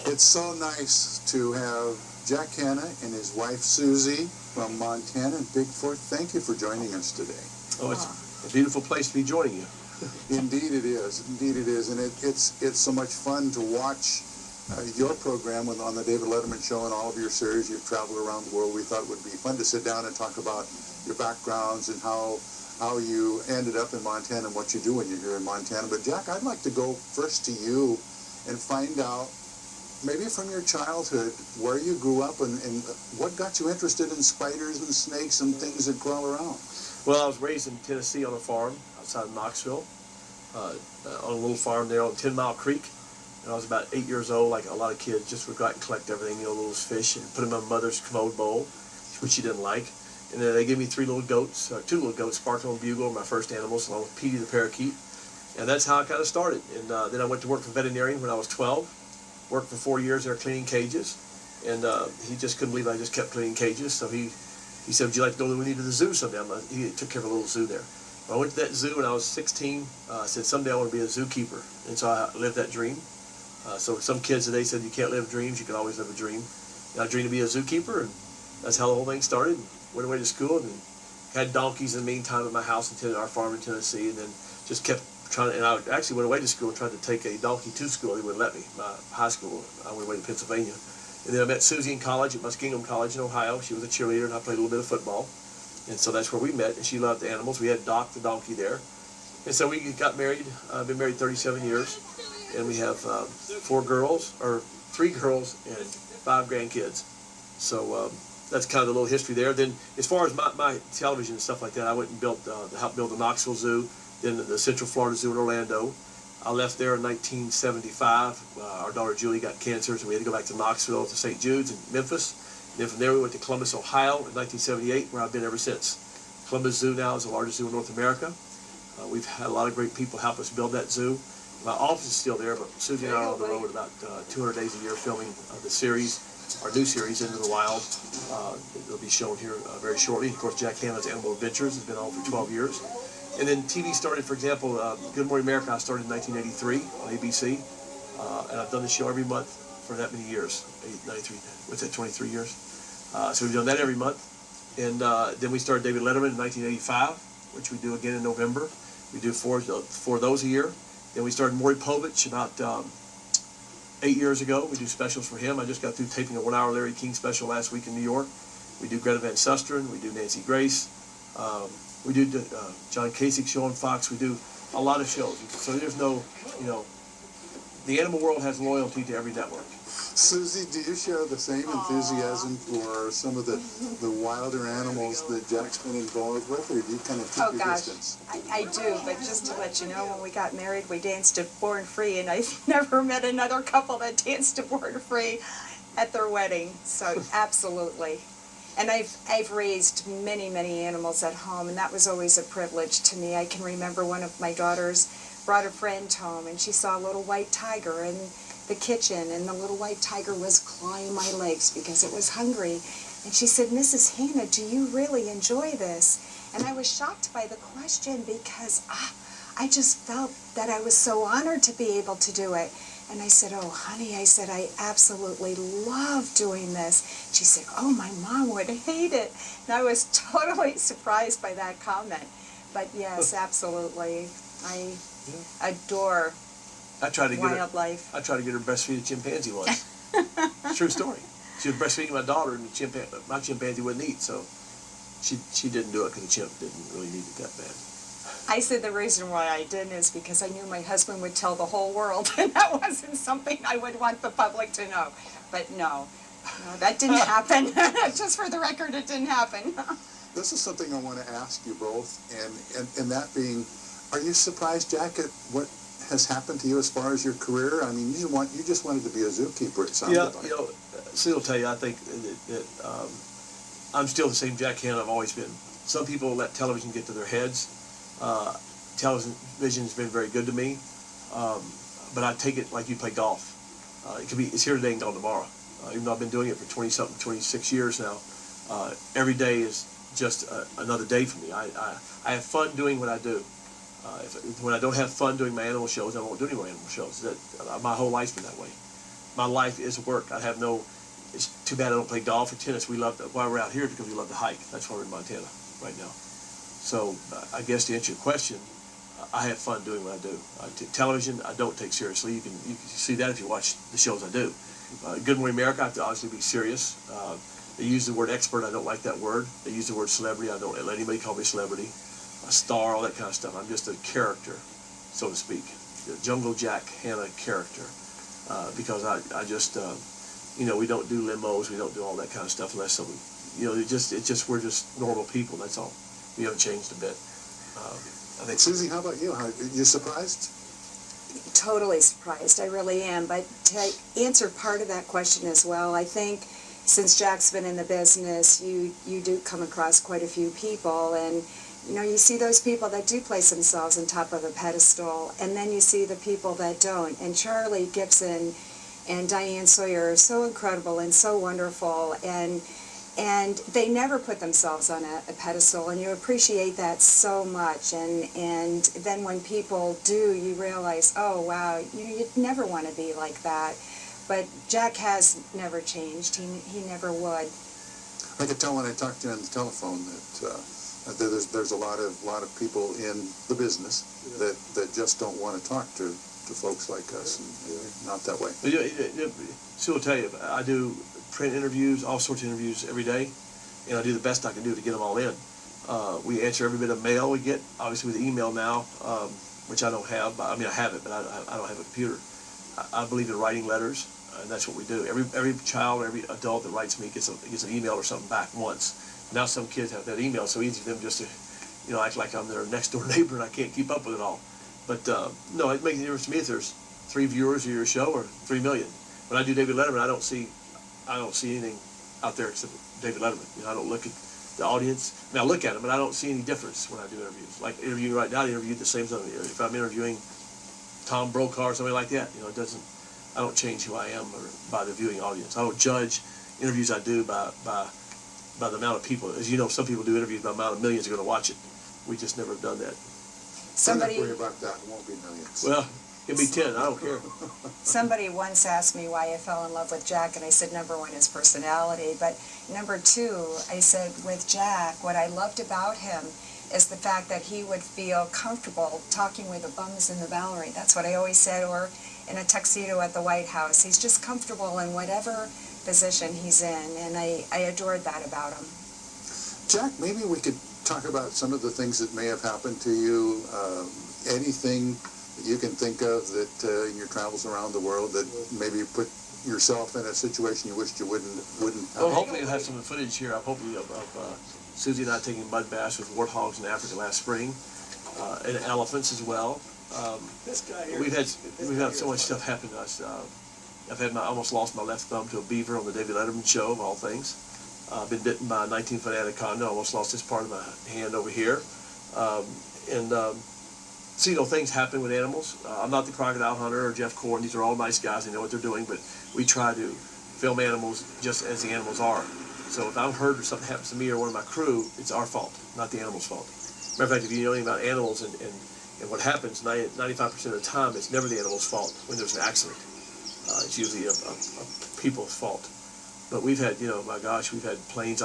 It's so nice to have Jack Hanna and his wife Suzi from Montana and Bigfoot. Thank you for joining us today. Oh, it's a beautiful place to be joining you. Indeed it is. Indeed it is. And it's so much fun to watch your program on the David Letterman Show and all of your series. You've traveled around the world. We thought it would be fun to sit down and talk about your backgrounds and how you ended up in Montana and what you do when you're here in Montana. But Jack, I'd like to go first to you and find out, maybe from your childhood, where you grew up and what got you interested in spiders and snakes and things that crawl around. Well, I was raised in Tennessee on a farm outside of Knoxville, on a little farm there on 10 Mile Creek. And I was about 8 years old, like a lot of kids, just would go out and collect everything, little fish, and put them in my mother's commode bowl, which she didn't like. And then they gave me two little goats, Sparkle and Bugle, my first animals, along with Petey the parakeet. And that's how I kind of started. And then I went to work for veterinarian when I was 12. Worked for 4 years there cleaning cages. And he just couldn't believe I just kept cleaning cages. So he said, would you like to go with me to the zoo someday? He took care of a little zoo there. I went to that zoo when I was 16. I said, someday I want to be a zookeeper. And so I lived that dream. So some kids today said, you can't live dreams, you can always live a dream. And I dreamed to be a zookeeper, and that's how the whole thing started. Went away to school and had donkeys in the meantime at my house in our farm in Tennessee, and then just kept trying to, and I actually went away to school and tried to take a donkey to school. They wouldn't let me. My high school, I went away to Pennsylvania. And then I met Suzi in college at Muskingum College in Ohio. She was a cheerleader, and I played a little bit of football. And so that's where we met, and she loved the animals. We had Doc, the donkey, there. And so we got married. I've been married 37 years, and we have 3 girls and 5 grandkids. So that's kind of the little history there. Then as far as my television and stuff like that, I went and helped build the Knoxville Zoo, then the Central Florida Zoo in Orlando. I left there in 1975. Our daughter Julie got cancer, so we had to go back to Knoxville, to St. Jude's in Memphis. And then from there we went to Columbus, Ohio in 1978, where I've been ever since. Columbus Zoo now is the largest zoo in North America. We've had a lot of great people help us build that zoo. My office is still there, but Suzi and I are on the road about 200 days a year filming the series, our new series, Into the Wild. It'll be shown here very shortly. Of course, Jack Hanna's Animal Adventures has been on for 12 years. And then TV started, for example, Good Morning America I started in 1983 on ABC. And I've done the show every month for that many years, 23 years. So we've done that every month. And then we started David Letterman in 1985, which we do again in November. We do four of those a year. Then we started Maury Povich about 8 years ago. We do specials for him. I just got through taping a 1-hour Larry King special last week in New York. We do Greta Van Susteren. We do Nancy Grace. We do John Kasich show on Fox. We do a lot of shows. So there's no, the animal world has loyalty to every network. Suzi, do you share the same enthusiasm for some of the wilder animals that Jack's been involved with, or do you kind of keep your distance? I do, but just to let you know, when we got married, we danced to Born Free, and I've never met another couple that danced to Born Free at their wedding, so absolutely. And I've raised many, many animals at home, and that was always a privilege to me. I can remember one of my daughters brought a friend home, and she saw a little white tiger in the kitchen, and the little white tiger was clawing my legs because it was hungry. And she said, Mrs. Hanna, do you really enjoy this? And I was shocked by the question because I just felt that I was so honored to be able to do it. And I said, oh, honey, I said, I absolutely love doing this. She said, oh, my mom would hate it. And I was totally surprised by that comment. But yes, absolutely. I adore wildlife. I tried to get her to breastfeed a chimpanzee once. True story. She was breastfeeding my daughter, and my chimpanzee wouldn't eat, so she didn't do it because the chimp didn't really need it that bad. I said the reason why I didn't is because I knew my husband would tell the whole world, and that wasn't something I would want the public to know. But no, that didn't happen. Just for the record, it didn't happen. This is something I want to ask you both, and that being, are you surprised, Jack, at what has happened to you as far as your career? I mean, you just wanted to be a zookeeper, it sounded like. Sue will tell you, I think that I'm still the same Jack Hanna I've always been. Some people let television get to their heads. Television has been very good to me, but I take it like you play golf. It's here today and gone tomorrow. Even though I've been doing it for 26 years now, every day is just another day for me. I have fun doing what I do. When I don't have fun doing my animal shows, I won't do any more animal shows. My whole life's been that way. my life is work. I have no. It's too bad I don't play golf or tennis. We love why we're out here because we love to hike. That's why we're in Montana right now. So I guess to answer your question, I have fun doing what I do. Television, I don't take seriously. You can see that if you watch the shows I do. Good Morning America, I have to obviously be serious. They use the word expert. I don't like that word. They use the word celebrity. I don't let anybody call me celebrity. A star, all that kind of stuff. I'm just a character, so to speak. The Jungle Jack Hanna character. Because I just, we don't do limos. We don't do all that kind of stuff unless someone, we're just normal people. That's all. We haven't changed a bit. I think. Susie, how about you? You surprised? Totally surprised. I really am. But to answer part of that question as well, I think since Jack's been in the business, you do come across quite a few people, and you see those people that do place themselves on top of a pedestal, and then you see the people that don't. And Charlie Gibson and Diane Sawyer are so incredible and so wonderful, and they never put themselves on a pedestal, and you appreciate that so much. And then when people do, you realize, oh wow, you'd never want to be like that. But Jack has never changed. He never would. I could tell when I talked to you on the telephone that there's a lot of people in the business that just don't want to talk to folks like us, and not that way. Sue will tell you, I do print interviews, all sorts of interviews every day, and I do the best I can do to get them all in. We answer every bit of mail we get, obviously with email now, which I don't have. I mean, I have it, but I don't have a computer. I believe in writing letters, and that's what we do. Every child, every adult that writes me gets an email or something back once. Now some kids have that email, so easy for them just to, act like I'm their next door neighbor and I can't keep up with it all. But no, it makes a difference to me if there's 3 viewers of your show or 3 million. When I do David Letterman, I don't see anything out there except David Letterman. I don't look at the audience. I mean, I look at them, but I don't see any difference when I do interviews. Like interviewing right now, I interviewed the same something. If I'm interviewing Tom Brokaw or somebody like that, I don't change who I am or by the viewing audience. I don't judge interviews I do by the amount of people. As you know, some people do interviews by the amount of millions are going to watch it. We just never have done that. Somebody, don't worry about that. It won't be millions. Well, it'll be 10. I don't care. Somebody once asked me why I fell in love with Jack, and I said number 1 is personality, but number 2, I said with Jack, what I loved about him is the fact that he would feel comfortable talking with the bums in the Bowery. That's what I always said, or in a tuxedo at the White House. He's just comfortable in whatever position he's in, and I adored that about him. Jack, maybe we could talk about some of the things that may have happened to you, anything that you can think of that in your travels around the world that maybe put yourself in a situation you wished you wouldn't have. Well, hopefully you'll have some footage here. I'm hoping of Suzi and I taking mud baths with warthogs in Africa last spring, and elephants as well. This guy here. We've had so much stuff happen to us. I've almost lost my left thumb to a beaver on the David Letterman show, of all things. I've been bitten by a 19-foot anaconda. Almost lost this part of my hand over here. So, things happen with animals. I'm not the crocodile hunter or Jeff Corn. These are all nice guys. They know what they're doing, but we try to film animals just as the animals are. So if I'm hurt or something happens to me or one of my crew, it's our fault, not the animal's fault. Matter of fact, if you know anything about animals and what happens, 95% of the time, it's never the animal's fault when there's an accident. It's usually a people's fault. But we've had, my gosh, we've had planes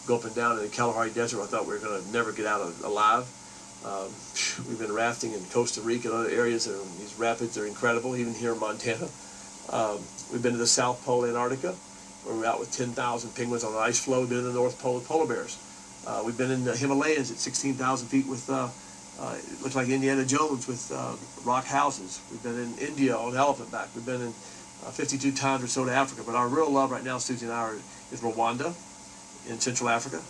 go up and down in the Kalahari Desert. I thought we were going to never get out alive. We've been rafting in Costa Rica and other areas. These rapids are incredible, even here in Montana. We've been to the South Pole, Antarctica, where we're out with 10,000 penguins on an ice floe. We've been in the North Pole with polar bears. We've been in the Himalayas at 16,000 feet with, it looks like Indiana Jones with rock houses. We've been in India on elephant-back. We've been in 52 times or so to Africa. But our real love right now, Suzi and I, is Rwanda in Central Africa.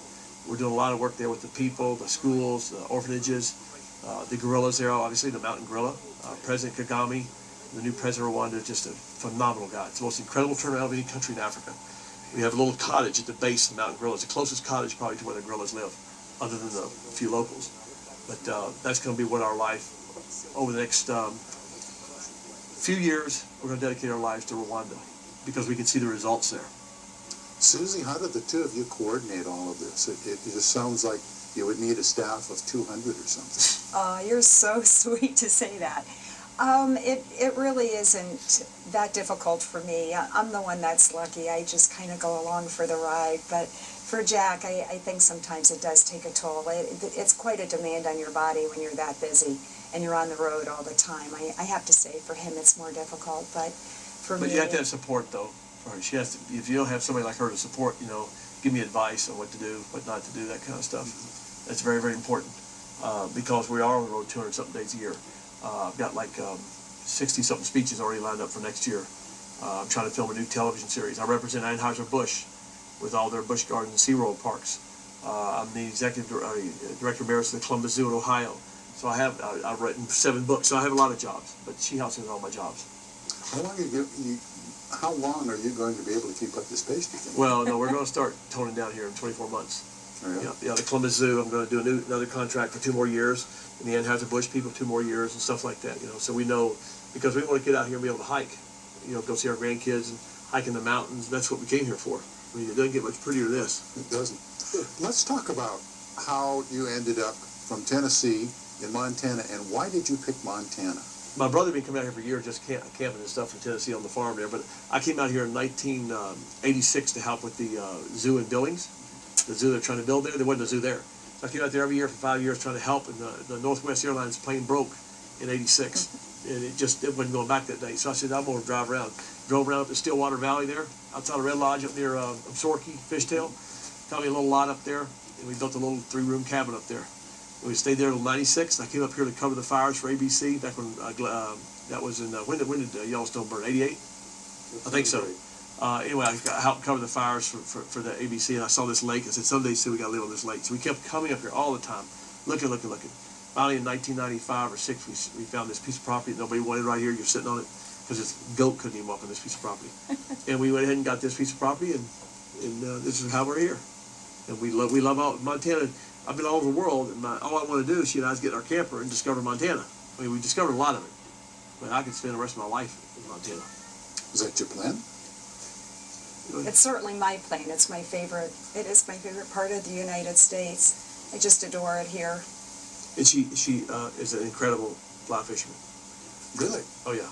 We're doing a lot of work there with the people, the schools, the orphanages, the gorillas there, obviously, the mountain gorilla. President Kagame, the new president of Rwanda, is just a phenomenal guy. It's the most incredible turnout of any country in Africa. We have a little cottage at the base of the mountain gorilla. It's the closest cottage probably to where the gorillas live, other than the few locals. But that's going to be what our life, over the next few years, we're going to dedicate our lives to Rwanda because we can see the results there. Suzi, how did the two of you coordinate all of this? It just sounds like you would need a staff of 200 or something. You're so sweet to say that. It really isn't that difficult for me. I'm the one that's lucky. I just kind of go along for the ride. But for Jack, I think sometimes it does take a toll. It's quite a demand on your body when you're that busy and you're on the road all the time. I have to say, for him, it's more difficult. But for me, But you have to have support, though. For her. She has to. If you don't have somebody like her to support, give me advice on what to do, what not to do, that kind of stuff. That's very, very important because we are on the road 200-something days a year. I've got like 60-something speeches already lined up for next year. I'm trying to film a new television series. I represent Anheuser-Busch with all their Busch Gardens and SeaWorld parks. I'm the executive director emeritus of the Columbus Zoo in Ohio. So I've written 7 books. So I have a lot of jobs, but she helps me with all my jobs. How long are you going to be able to keep up this pace, do you think? Well, no, we're going to start toning down here in 24 months. Oh, yeah? Yeah, the Columbus Zoo, I'm going to do another contract for 2 more years, and the Anheuser-Busch people 2 more years and stuff like that, So we know, because we want to get out here and be able to hike, go see our grandkids and hike in the mountains. That's what we came here for. I mean, it doesn't get much prettier than this. It doesn't. Let's talk about how you ended up from Tennessee in Montana, and why did you pick Montana? My brother had been coming out here for years, just camping and stuff in Tennessee on the farm there, but I came out here in 1986 to help with the zoo in Billings, the zoo they're trying to build there. There wasn't a zoo there. So I came out there every year for 5 years trying to help, and the Northwest Airlines plane broke in '86, and it wasn't going back that day. So I said, I'm going to drive around. Drove around up the Stillwater Valley there, outside of Red Lodge up near Absorkey, Fishtail. Found me a little lot up there, and we built a little 3-room cabin up there. We stayed there until '96. I came up here to cover the fires for ABC back when that was in when did Yellowstone burn? '88, I think so. Anyway, I helped cover the fires for the ABC, and I saw this lake. I said, someday, Sue, we got to live on this lake. So we kept coming up here all the time, looking. Finally, in 1995 or '6, we found this piece of property that nobody wanted right here. You're sitting on it because this goat couldn't even walk on this piece of property. And we went ahead and got this piece of property, and this is how we're here. And we love all Montana. I've been all over the world, and all I want to do is she and I is get in our camper and discover Montana. I mean, we discovered a lot of it, but I could spend the rest of my life in Montana. Is that your plan? It's certainly my plan. It's my favorite. It is my favorite part of the United States. I just adore it here. And she is an incredible fly fisherman. Really? Oh yeah,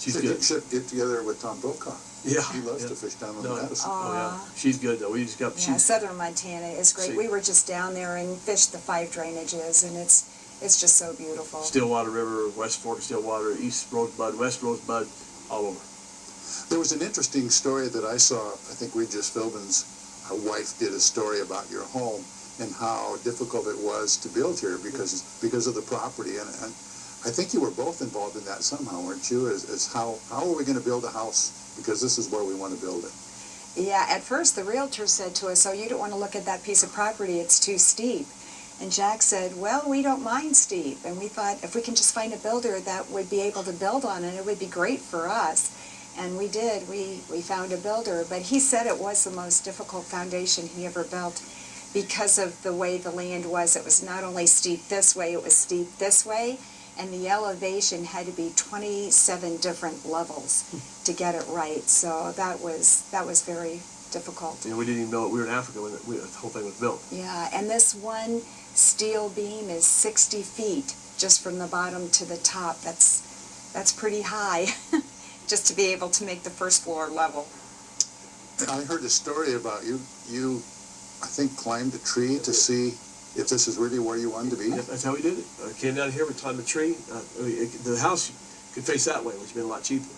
she's So good. you should get together with Tom Brokaw. Yeah, He loves to fish down on the Madison. Oh yeah, she's good though. We just got Yeah, southern Montana is great. See. We were just down there and fished the 5 drainages, and it's just so beautiful. Stillwater River, West Fork Stillwater, East Rosebud, West Rosebud, all over. There was an interesting story that I saw. I think Regis Philbin's wife did a story about your home and how difficult it was to build here because of the property. And I think you were both involved in that somehow, weren't you? As how are we going to build a house? Because this is where we want to build it. Yeah, at first the realtor said to us, "Oh, you don't want to look at that piece of property, it's too steep." And Jack said, "Well, we don't mind steep." And we thought if we can just find a builder that would be able to build on it, it would be great for us. And we did. We found a builder, but he said it was the most difficult foundation he ever built because of the way the land was. It was not only steep this way, it was steep this way. And the elevation had to be 27 different levels to get it right. So that was very difficult. We didn't even know it. We were in Africa when the whole thing was built. Yeah, and this one steel beam is 60 feet just from the bottom to the top. That's pretty high, just to be able to make the first floor level. I heard a story about you. You, I think, climbed a tree to see if this is really where you wanted to be. Yeah, that's how we did it. Came down here, we climbed a tree. The house could face that way, which would have been a lot cheaper.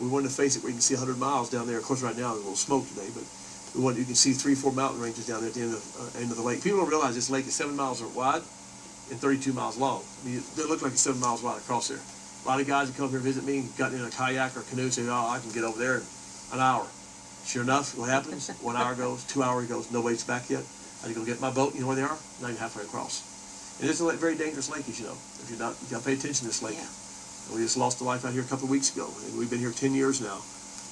We wanted to face it where you can see 100 miles down there. Of course, right now there's a little smoke today, but you can see 3-4 mountain ranges down there at the end of the lake. People don't realize this lake is 7 miles wide and 32 miles long. I mean, it looked like it's 7 miles wide across there. A lot of guys that come here and visit me, gotten in a kayak or canoe, say, "Oh, I can get over there in an hour." Sure enough, what happens? 1 hour goes, 2 hours goes, nobody's back yet. I go get my boat. You know where they are? Not even halfway across. And it's a very dangerous lake, as you know. If you got to pay attention to this lake. Yeah. We just lost a life out here a couple of weeks ago, and we've been here 10 years now.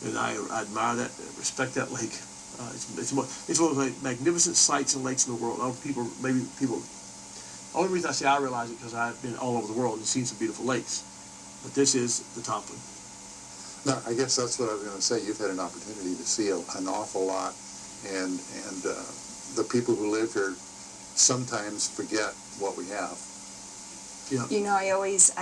And I admire that, respect that lake. It's one of the magnificent sights and lakes in the world. People. The only reason I say I realize it because I've been all over the world and seen some beautiful lakes. But this is the top one. No, I guess that's what I was going to say. You've had an opportunity to see an awful lot, and the people who live here sometimes forget what we have. Yeah. You know, I always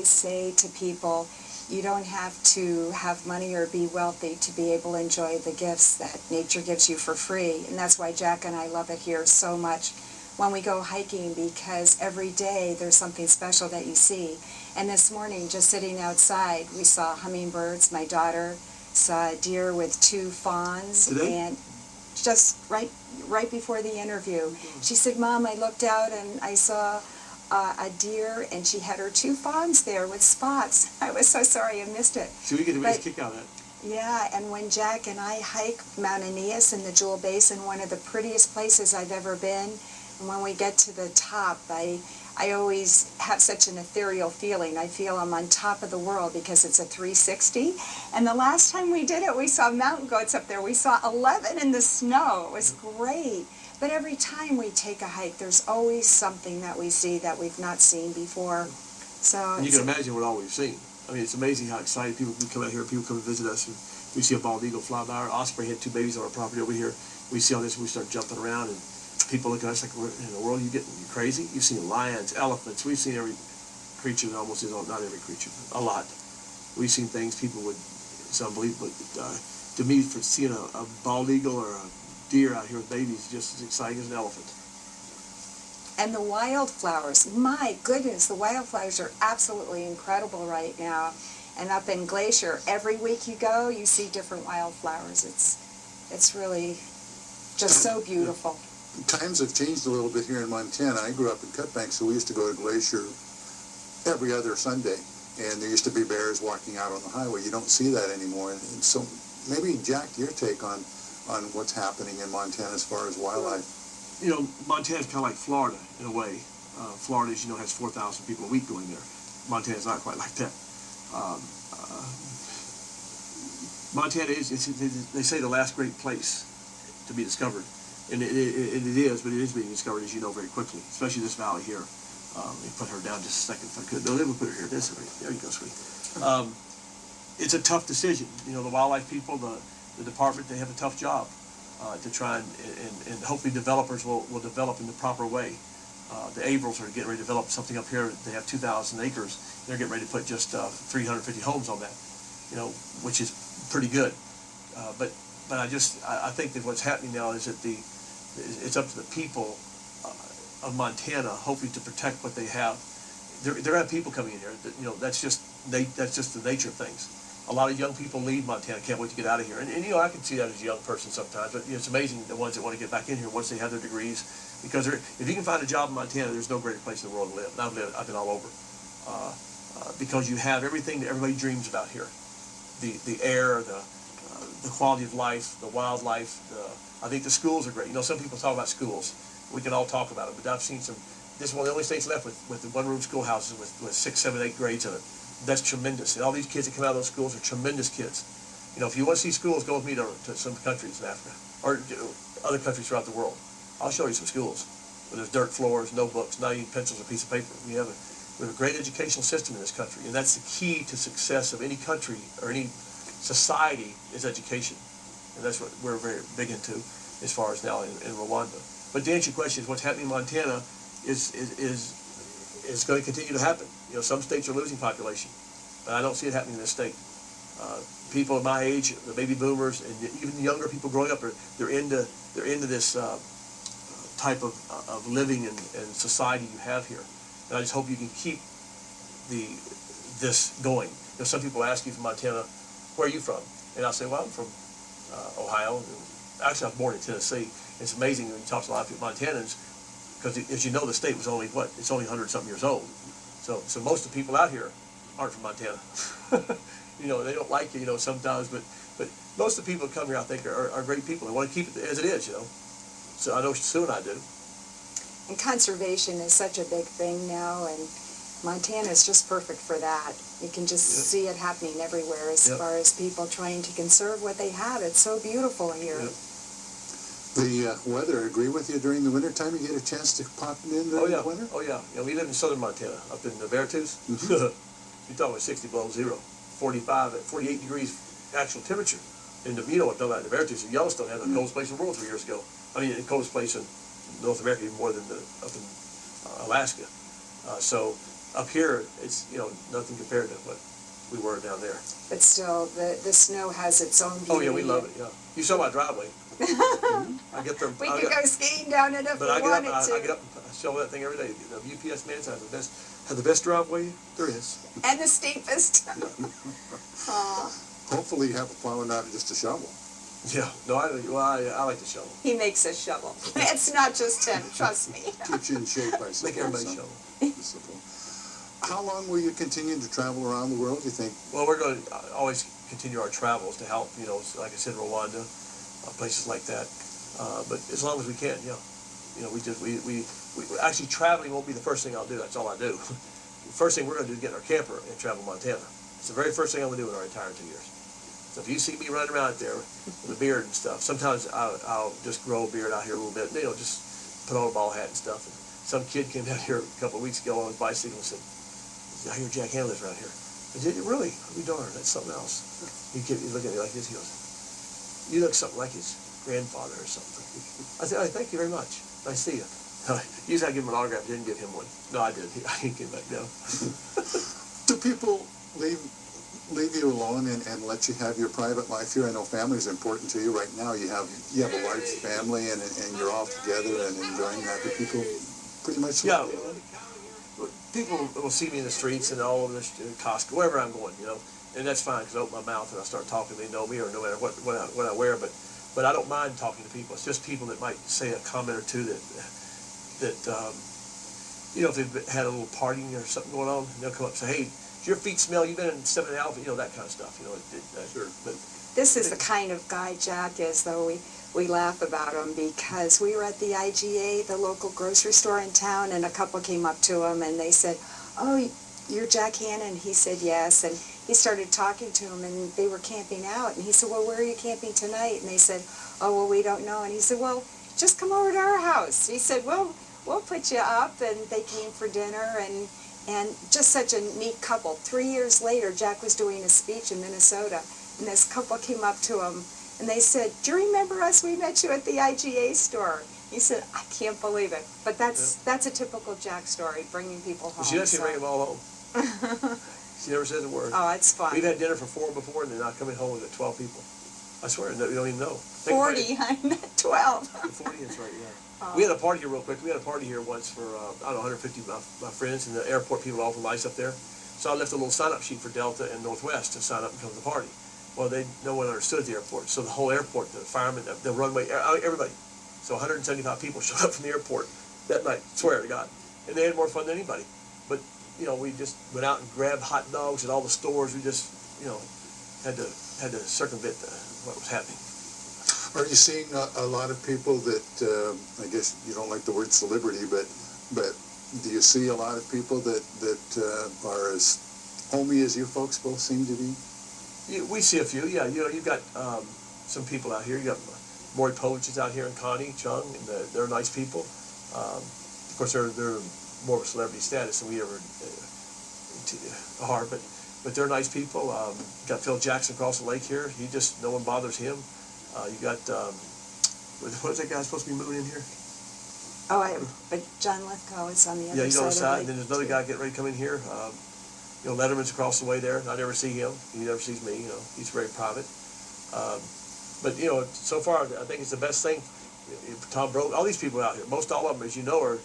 say to people, you don't have to have money or be wealthy to be able to enjoy the gifts that nature gives you for free. And that's why Jack and I love it here so much when we go hiking, because every day there's something special that you see. And this morning, just sitting outside, we saw hummingbirds. My daughter saw a deer with 2 fawns. Today? And just right before the interview, she said, "Mom, I looked out and I saw a deer, and she had her 2 fawns there with spots." I was so sorry I missed it. So we get a nice kick out of that. Yeah, and when Jack and I hike Mount Aeneas in the Jewel Basin, one of the prettiest places I've ever been, and when we get to the top, I always have such an ethereal feeling. I feel I'm on top of the world because it's a 360. And the last time we did it, we saw mountain goats up there. We saw 11 in the snow. It was great. But every time we take a hike, there's always something that we see that we've not seen before. So And you can imagine what all we've seen. I mean, it's amazing how excited people can come out here. People come and visit us, and we see a bald eagle fly by. Our osprey had 2 babies on our property over here. We see all this, and we start jumping around, and people look at us like, "What in the world, you crazy?" You've seen lions, elephants. We've seen every creature that almost is, not every creature, a lot. We've seen things people would, it's unbelievable. To me, for seeing a bald eagle or a deer out here with babies is just as exciting as an elephant. And the wildflowers, my goodness, the wildflowers are absolutely incredible right now. And up in Glacier, every week you go, you see different wildflowers. It's really just so beautiful. Times have changed a little bit here in Montana. I grew up in Cutbank, so we used to go to Glacier every other Sunday. And there used to be bears walking out on the highway. You don't see that anymore. And so maybe, Jack, your take on what's happening in Montana as far as wildlife. You know, Montana's kind of like Florida in a way. Florida, as you know, has 4,000 people a week going there. Montana's not quite like that. Montana is, they say, the last great place to be discovered. And it is, but it is being discovered, as you know, very quickly, especially this valley here. Let me put her down just a second if I could. No, let me put her here. There you go, sweetie. It's a tough decision. You know, the wildlife people, the department, they have a tough job to try and hopefully developers will develop in the proper way. The Avrils are getting ready to develop something up here. They have 2,000 acres. They're getting ready to put just 350 homes on that, you know, which is pretty good. But I think that what's happening now is that it's up to the people of Montana, hopefully, to protect what they have. There are people coming in here. You know, that's just the nature of things. A lot of young people leave Montana, can't wait to get out of here. And you know, I can see that as a young person sometimes. But you know, it's amazing the ones that want to get back in here once they have their degrees, because if you can find a job in Montana, there's no greater place in the world to live. And I've been all over, because you have everything that everybody dreams about here: the air, the quality of life, the wildlife. I think the schools are great. You know, some people talk about schools. We can all talk about it, but I've seen some. This is one of the only states left with the one-room schoolhouses with 6, 7, 8 grades in it. That's tremendous. And all these kids that come out of those schools are tremendous kids. You know, if you want to see schools, go with me to some countries in Africa or other countries throughout the world. I'll show you some schools where there's dirt floors, no books, not even pencils or piece of paper. We have a great educational system in this country, and that's the key to success of any country or any society is education. And that's what we're very big into as far as now in Rwanda. But to answer your question, what's happening in Montana is going to continue to happen. You know, some states are losing population, but I don't see it happening in this state. People of my age, the baby boomers, and even the younger people growing up, they're into this type of living and society you have here. And I just hope you can keep this going. You know, some people ask you from Montana, where are you from? And I'll say, well, I'm from Ohio. Actually, I was born in Tennessee. It's amazing when you talk to a lot of Montanans, because as you know, the state was only, it's only 100-something years old. So most of the people out here aren't from Montana. You know, they don't like it, you know, sometimes, but most of the people that come here, I think, are great people. They want to keep it as it is, you know. So I know Sue and I do. And conservation is such a big thing now, and Montana is just perfect for that. You can just see it happening everywhere as far as people trying to conserve what they have. It's so beautiful here. The weather, agree with you during the wintertime? You get a chance to pop in during the winter? Oh, yeah. You know, we live in southern Montana, up in the Vertus. Mm-hmm. You're talking about 60 below zero, 48 degrees actual temperature. And you know what I'm talking about, the Vertus, Yellowstone had the coldest place in the world 3 years ago. I mean, the coldest place in North America, even more than up in Alaska. So up here, it's, you know, nothing compared to what we were down there. But still, the snow has its own beauty. Oh yeah, we love it. Yeah, you saw my driveway. I get there. We could go skiing down it if we wanted to. I get up and shovel that thing every day. The UPS man says have the best driveway there is. And the steepest. Aw. Hopefully you have a plow and not just a shovel. Yeah, no, I like to shovel. He makes a shovel. It's not just him, trust me. Keeps you in shape, I suppose. Make everybody huh? shovel. How long will you continue to travel around the world, do you think? Well, we're going to always continue our travels to help, you know, like I said, Rwanda, places like that. But as long as we can, yeah. You know, we actually, traveling won't be the first thing I'll do. That's all I do. The first thing we're going to do is get in our camper and travel Montana. It's the very first thing I'm going to do in our entire 2 years. So if you see me running around out there with a beard and stuff, sometimes I'll just grow a beard out here a little bit, you know, just put on a ball hat and stuff. And some kid came down here a couple of weeks ago on his bicycle and said, I hear Jack Hanna lives around here. I said, really? I'll be darned, that's something else. He looked at me like this, he goes, you look something like his grandfather or something. I said, oh, thank you very much. Nice to see you. Usually I give him an autograph, didn't give him one. No, I did. He came back down. Do people leave you alone and let you have your private life here? I know family is important to you. Right now you have a large family and you're all together and enjoying that. Do people pretty much yeah. People will see me in the streets and all over the Costco, wherever I'm going, you know, and that's fine because I open my mouth and I start talking. They know me, or no matter what I wear, but I don't mind talking to people. It's just people that might say a comment or two that you know, if they've had a little partying or something going on, they'll come up and say, hey, does your feet smell? You've been stepping in the outfit, you know, that kind of stuff. You know, sure. But This is the kind of guy Jack is, though. We laugh about him because we were at the IGA, the local grocery store in town, and a couple came up to him and they said, oh, you're Jack Hanna? And he said, yes. And he started talking to him and they were camping out. And he said, well, where are you camping tonight? And they said, oh, well, we don't know. And he said, well, just come over to our house. He said, well, we'll put you up. And they came for dinner and just such a neat couple. 3 years later, Jack was doing a speech in Minnesota, and this couple came up to him and they said, do you remember us? We met you at the IGA store. He said, I can't believe it. But that's a typical Jack story, bringing people home. she doesn't bring them all home. She never says a word. Oh, it's fun. We've had dinner for 4 before, and they're not coming home with 12 people. I swear, we don't even know. 40, I met 12. 40, that's right, yeah. We had a party here real quick. We had a party here once for, I don't know, 150 of my friends and the airport people all from lights up there. So I left a little sign-up sheet for Delta and Northwest to sign up and come to the party. Well, no one understood the airport. So the whole airport, the firemen, the runway, everybody. So 175 people showed up from the airport that night, swear to God. And they had more fun than anybody. But, you know, we just went out and grabbed hot dogs at all the stores. We just, you know, had to circumvent what was happening. Are you seeing a lot of people that, I guess you don't like the word celebrity, but do you see a lot of people that are as homey as you folks both seem to be? We see a few, yeah. You know, you've got some people out here. You got Maury Povich is out here, and Connie Chung, and they're nice people. Of course, they're more of a celebrity status than we ever are, but they're nice people. Got Phil Jackson across the lake here. No one bothers him. You got what is that guy supposed to be moving in here? Oh, but John Lithgow is on the other side. Yeah, he's on the side, of and then there's another guy getting ready to come in here. You know, Letterman's across the way there. I never see him. He never sees me. You know, he's very private. But you know, so far, I think it's the best thing. Tom Broke, all these people out here, most all of them, as you know,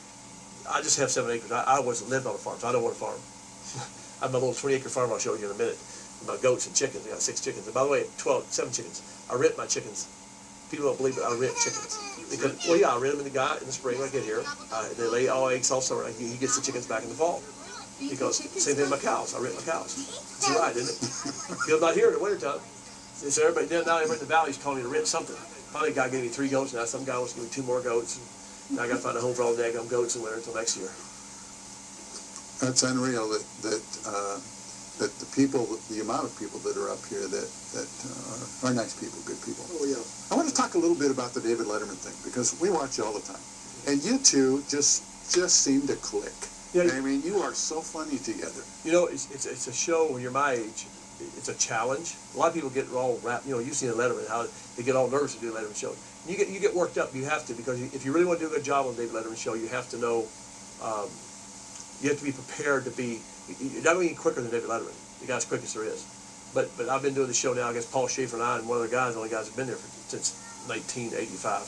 I just have 7 acres. I wasn't lived on a farm, so I don't want a farm. I have my little 20-acre farm I'll show you in a minute. My goats and chickens. I got 6 chickens. And by the way, 7 chickens. I rent my chickens. People don't believe it. I rent chickens. Because, well, yeah, I rent them in the spring when I get here. They lay all eggs all summer. He gets the chickens back in the fall. Because same thing with my cows. I rent my cows. It's right, isn't it? Because I'm not here in the wintertime. So everybody in the valley's calling me to rent something. Finally, a guy gave me 3 goats. Now some guy wants to give me 2 more goats. And I got to find a home for all the daggum goats in winter until next year. That's unreal that the people, the amount of people that are up here that are nice people, good people. Oh, yeah. I want to talk a little bit about the David Letterman thing, because we watch you all the time. And you two just seem to click. Yeah. I mean, you are so funny together. You know, it's a show when you're my age. It's a challenge. A lot of people get all wrapped. You know, you've seen a Letterman, how they get all nervous to do a Letterman show. You get worked up. You have to, because if you really want to do a good job on the David Letterman show, you have to know you have to be prepared to be. You're not going to get quicker than David Letterman, the guy's quickest there is. But I've been doing the show now. I guess Paul Schaefer and I and one other guy, the only guys who've been there since 1985.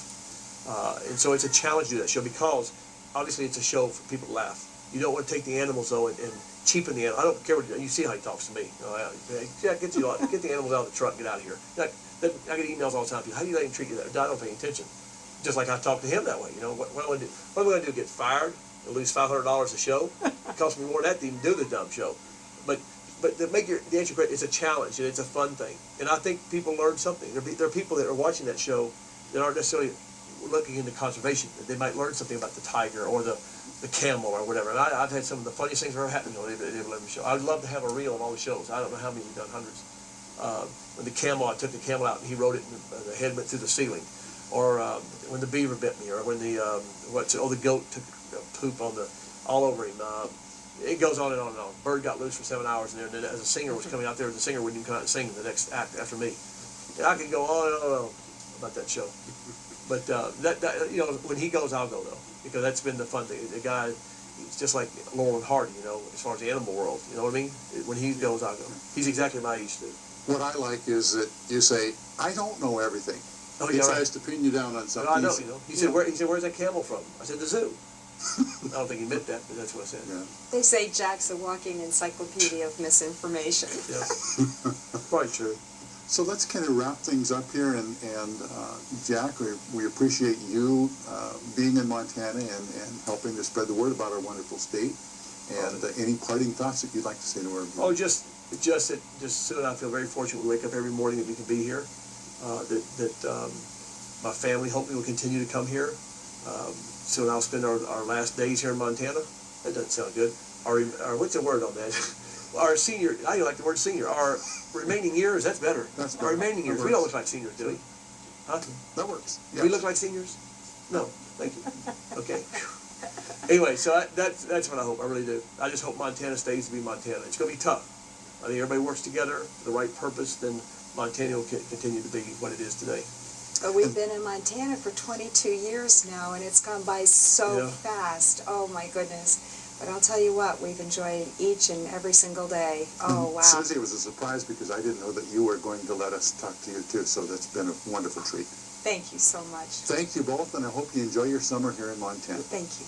And so it's a challenge to do that show because obviously it's a show for people to laugh. You don't want to take the animals though and cheapen the animal. I don't care what you see how he talks to me. Jack, get the animals out of the truck and get out of here. I get emails all the time. How do you let him treat you that? I don't pay attention. Just like I talk to him that way. What am I going to do? What am I going to do? Get fired and lose $500 a show? It costs me more than that to even do the dumb show. But to make the answer correct, it's a challenge and it's a fun thing. And I think people learn something. There are people that are watching that show that aren't necessarily looking into conservation. They might learn something about the tiger or the camel or whatever. And I've had some of the funniest things that ever happened on the David Letterman show. I would love to have a reel of all the shows. I don't know how many we've done, hundreds. When the camel, I took the camel out and he rode it and the head went through the ceiling. Or when the beaver bit me, or when the goat took poop on all over him. It goes on and on and on. Bird got loose for 7 hours in there, and then as a singer was coming out there, the singer wouldn't even come out and sing the next act after me. And I could go on and on about that show. But when he goes, I'll go though, because that's been the fun thing. The guy, it's just like Laurel and Hardy, as far as the animal world. You know what I mean? When he goes, I'll go. He's exactly my age too. What I like is that you say, I don't know everything. Oh, He yeah, tries to pin you down on something. I know, He said, where's that camel from? I said, the zoo. I don't think he meant that, but that's what I said. Yeah. They say Jack's a walking encyclopedia of misinformation. Yeah. Probably true. So let's kind of wrap things up here, and Jack, we appreciate you being in Montana and helping to spread the word about our wonderful state. And any parting thoughts that you'd like to say to our viewers? Oh, just Sue and I feel very fortunate. We wake up every morning that we can be here. My family hopefully will continue to come here. Sue and I'll spend our last days here in Montana. That doesn't sound good. Our what's the word on that? Our senior, I like the word senior. Our remaining years, that's better. That's our better. remaining years. We don't look like seniors, do we? Huh? That works. Do we look like seniors? No. Thank you. Okay. Anyway, so that's what I hope. I really do. I just hope Montana stays to be Montana. It's going to be tough. I think everybody works together for the right purpose, then Montana will continue to be what it is today. But we've been in Montana for 22 years now, and it's gone by so fast. Oh, my goodness. But I'll tell you what, we've enjoyed each and every single day. Oh, wow. Suzi, it was a surprise because I didn't know that you were going to let us talk to you, too, so that's been a wonderful treat. Thank you so much. Thank you both, and I hope you enjoy your summer here in Montana. Thank you.